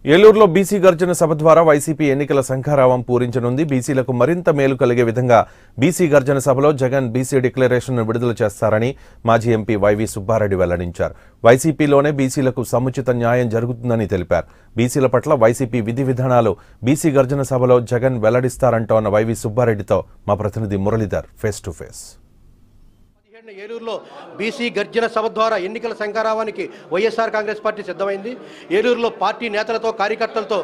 ఏలూరులో బీసీ గర్జన సభ ద్వారా వైసీపీ ఎన్నికల శంఖారావం పూరించనుంది. బీసీలకు మరింత మేలు కలిగే విధంగా బీసీ గర్జన సభలో జగన్ బీసీ డిక్లరేషన్ను విడుదల చేస్తారని మాజీ ఎంపీ వైవి సుబ్బారెడ్డి వెల్లడించారు. వైసీపీలోనే బీసీలకు సముచిత న్యాయం జరుగుతుందని తెలిపారు. బీసీల పట్ల వైసీపీ విధి విధానాలు బీసీ గర్జన సభలో జగన్ వెల్లడిస్తారంటోన్న వైవి సుబ్బారెడ్డితో మా ప్రతినిధి మురళీధర్ ఫేస్ టు ఫేస్. ఏలూరులో బీసీ గర్జన సభ ద్వారా ఎన్నికల శంఖారావానికి వైఎస్ఆర్ కాంగ్రెస్ పార్టీ సిద్ధమైంది. ఏలూరులో పార్టీ నేతలతో కార్యకర్తలతో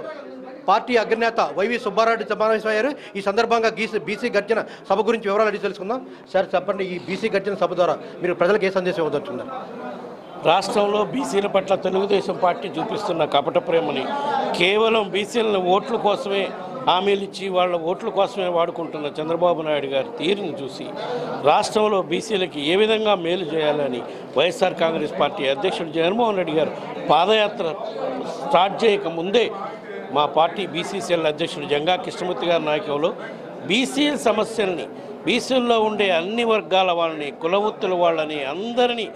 పార్టీ అగ్రనేత వైవి సుబ్బారెడ్డి సమావేశమయ్యారు. ఈ సందర్భంగా బీసీ గర్జన సభ గురించి వివరాలు అడిగి తెలుసుకుందాం. సార్ చెప్పండి, ఈ బీసీ గర్జన సభ ద్వారా మీరు ప్రజలకు ఏ సందేశం ఇవ్వదలుచుకున్నారు? రాష్ట్రంలో బీసీల పట్ల తెలుగుదేశం పార్టీ చూపిస్తున్న కపట ప్రేమని, కేవలం బీసీలను ఓట్ల కోసమే హామీలు ఇచ్చి వాళ్ళ ఓట్ల కోసమే వాడుకుంటున్న చంద్రబాబు నాయుడు గారి తీరును చూసి రాష్ట్రంలో బీసీలకి ఏ విధంగా మేలు చేయాలని వైఎస్ఆర్ కాంగ్రెస్ పార్టీ అధ్యక్షుడు జగన్మోహన్ రెడ్డి గారు పాదయాత్ర స్టార్ట్ చేయక ముందే మా పార్టీ బీసీసీఎల్ అధ్యక్షుడు జంగా కృష్ణమూర్తి గారి నాయకంలో బీసీ సమస్యల్ని, బీసీల్లో ఉండే అన్ని వర్గాల వాళ్ళని, కులవృత్తుల వాళ్ళని అందరినీ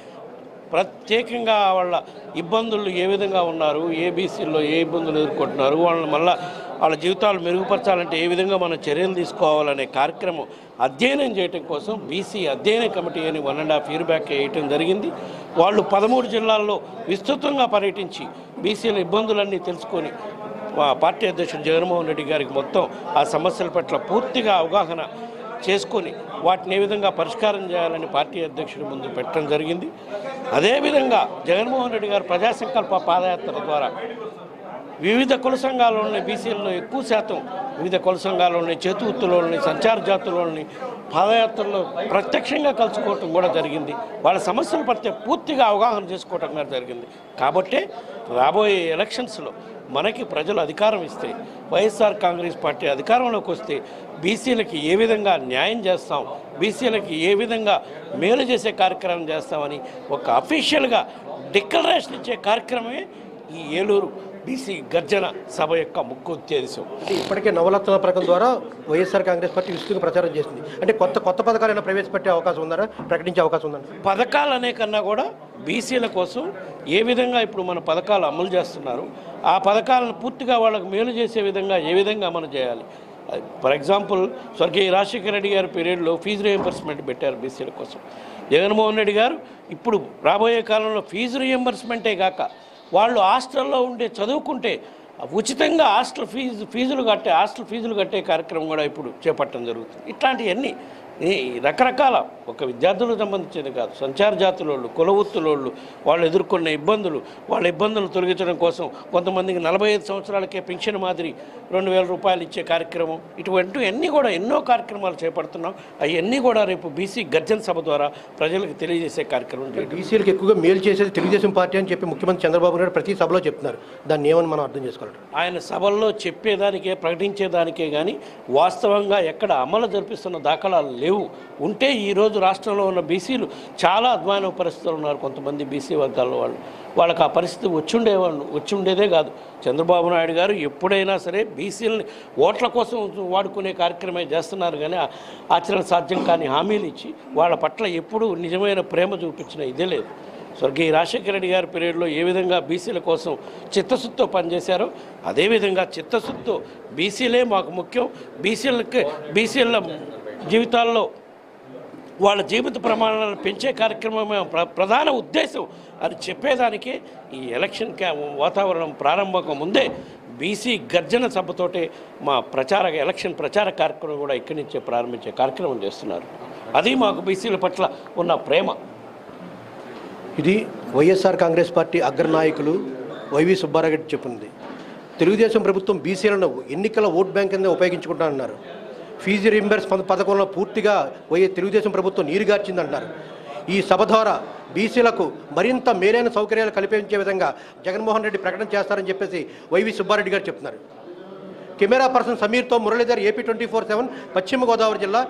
ప్రత్యేకంగా వాళ్ళ ఇబ్బందులు ఏ విధంగా ఉన్నారు, ఏ బీసీల్లో ఏ ఇబ్బందులు ఎదుర్కొంటున్నారు, వాళ్ళని మళ్ళీ వాళ్ళ జీవితాలు మెరుగుపరచాలంటే ఏ విధంగా మనం చర్యలు తీసుకోవాలనే కార్యక్రమం అధ్యయనం చేయడం కోసం బీసీ అధ్యయన కమిటీ అని 1.5 year బ్యాక్ వేయటం జరిగింది. వాళ్ళు 13 జిల్లాల్లో విస్తృతంగా పర్యటించి బీసీల ఇబ్బందులన్నీ తెలుసుకొని పార్టీ అధ్యక్షుడు జగన్మోహన్ రెడ్డి గారికి మొత్తం ఆ సమస్యల పట్ల పూర్తిగా అవగాహన చేసుకొని వాటిని ఏ విధంగా పరిష్కారం చేయాలని పార్టీ అధ్యక్షుడి ముందు పెట్టడం జరిగింది. అదేవిధంగా జగన్మోహన్ రెడ్డి గారు ప్రజా సంకల్ప పాదయాత్ర ద్వారా వివిధ కుల సంఘాలలోని బీసీలలో ఎక్కువ శాతం వివిధ కుల సంఘాలలోని, చేతివృత్తులోని, సంచార జాతుల్లోని పాదయాత్రలో ప్రత్యక్షంగా కలుసుకోవటం కూడా జరిగింది. వాళ్ళ సమస్యల పట్ల పూర్తిగా అవగాహన చేసుకోవటం కూడా జరిగింది. కాబట్టే రాబోయే ఎలక్షన్స్లో మనకి ప్రజలు అధికారం ఇస్తే, వైఎస్ఆర్ కాంగ్రెస్ పార్టీ అధికారంలోకి వస్తే బీసీలకి ఏ విధంగా న్యాయం చేస్తాం, బీసీలకి ఏ విధంగా మేలు చేసే కార్యక్రమం చేస్తామని ఒక అఫీషియల్గా డిక్లరేషన్ ఇచ్చే కార్యక్రమమే ఈ ఏలూరు బీసీ గర్జన సభ యొక్క ముఖ్య ఉద్దేశం. అంటే ఇప్పటికే నవరత్నాల పథకం ద్వారా వైఎస్ఆర్ కాంగ్రెస్ పార్టీ విస్తృతంగా ప్రచారం చేసింది. అంటే కొత్త పథకాలైనా ప్రవేశపెట్టే అవకాశం ఉందా, ప్రకటించే అవకాశం ఉందా? పథకాలు అనే కన్నా కూడా బీసీల కోసం ఏ విధంగా ఇప్పుడు మన పథకాలు అమలు చేస్తున్నారు, ఆ పథకాలను పూర్తిగా వాళ్ళకు మేలు చేసే విధంగా ఏ విధంగా మనం చేయాలి. ఫర్ ఎగ్జాంపుల్, స్వర్గీయ రాజశేఖర రెడ్డి గారి పీరియడ్లో ఫీజు రియంబర్స్మెంట్ పెట్టారు బీసీల కోసం. జగన్మోహన్ రెడ్డి గారు ఇప్పుడు రాబోయే కాలంలో ఫీజు రియంబర్స్మెంటే కాక వాళ్ళు హాస్టల్లో ఉండే చదువుకుంటే ఉచితంగా హాస్టల్ ఫీజులు కట్టే కార్యక్రమం కూడా ఇప్పుడు చేపట్టడం జరుగుతుంది. ఇట్లాంటివన్నీ రకరకాల ఒక విద్యార్థులకు సంబంధించింది కాదు, సంచార జాతులోళ్ళు, కులవృత్తులోళ్ళు వాళ్ళు ఎదుర్కొన్న వాళ్ళ ఇబ్బందులు తొలగించడం కోసం కొంతమందికి 45 సంవత్సరాలకే పెన్షన్ మాదిరి 2000 రూపాయలు ఇచ్చే కార్యక్రమం, ఇటువంటివన్నీ కూడా ఎన్నో కార్యక్రమాలు చేపడుతున్నాం. అవన్నీ కూడా రేపు బీసీ గర్జన సభ ద్వారా ప్రజలకు తెలియజేసే కార్యక్రమం. బీసీలకు ఎక్కువగా మేలు చేసేది తెలుగుదేశం పార్టీ అని చెప్పి ముఖ్యమంత్రి చంద్రబాబు నాయుడు ప్రతి సభలో చెప్తున్నారు. దాన్ని ఏమని మనం అర్థం చేసుకోవాలి? ఆయన సభల్లో చెప్పేదానికే, ప్రకటించేదానికే కానీ వాస్తవంగా ఎక్కడ అమలు జరిపిస్తున్న దాఖలాలు లేవు. ఉంటే ఈరోజు రాష్ట్రంలో ఉన్న బీసీలు చాలా అధ్వాన పరిస్థితులు ఉన్నారు. కొంతమంది బీసీ వర్గాల్లో వాళ్ళకి ఆ పరిస్థితి వచ్చి ఉండేదే కాదు. చంద్రబాబు నాయుడు గారు ఎప్పుడైనా సరే బీసీలని ఓట్ల కోసం వాడుకునే కార్యక్రమే చేస్తున్నారు కానీ ఆచరణ సాధ్యం కాని హామీలు ఇచ్చి వాళ్ళ పట్ల ఎప్పుడూ నిజమైన ప్రేమ చూపించిన ఇదే లేదు. స్వర్గీయ రాజశేఖర రెడ్డి గారి పీరియడ్లో ఏ విధంగా బీసీల కోసం చిత్తశుద్ధితో పనిచేశారో అదేవిధంగా చిత్తశుద్ధితో బీసీలే మాకు ముఖ్యం, బీసీల జీవితాల్లో వాళ్ళ జీవిత ప్రమాణాలను పెంచే కార్యక్రమమే ప్రధాన ఉద్దేశం అని చెప్పేదానికే ఈ ఎలక్షన్ వాతావరణం ప్రారంభం ముందే బీసీ గర్జన సభతోటే మా ఎలక్షన్ ప్రచార కార్యక్రమం కూడా ఇక్కడి నుంచే ప్రారంభించే కార్యక్రమం చేస్తున్నారు. అది మాకు బీసీల పట్ల ఉన్న ప్రేమ. ఇది వైఎస్ఆర్ కాంగ్రెస్ పార్టీ అగ్రనాయకులు వైవి సుబ్బారెడ్డి చెప్పింది. తెలుగుదేశం ప్రభుత్వం బీసీలను ఎన్నికల ఓట్ బ్యాంక్ కింద ఉపయోగించుకుంటానన్నారు. ఫీజు రీయింబర్స్మెంట్ పథకంలో పూర్తిగా తెలుగుదేశం ప్రభుత్వం నీరుగార్చిందంటున్నారు. ఈ సభ ద్వారా బీసీలకు మరింత మేలైన సౌకర్యాలు కల్పించే విధంగా జగన్మోహన్ రెడ్డి ప్రకటన చేస్తారని చెప్పేసి వైవి సుబ్బారెడ్డి గారు చెప్తున్నారు. కెమెరా పర్సన్ సమీర్తో మురళీధర్, AP 24/7, పశ్చిమ గోదావరి జిల్లా.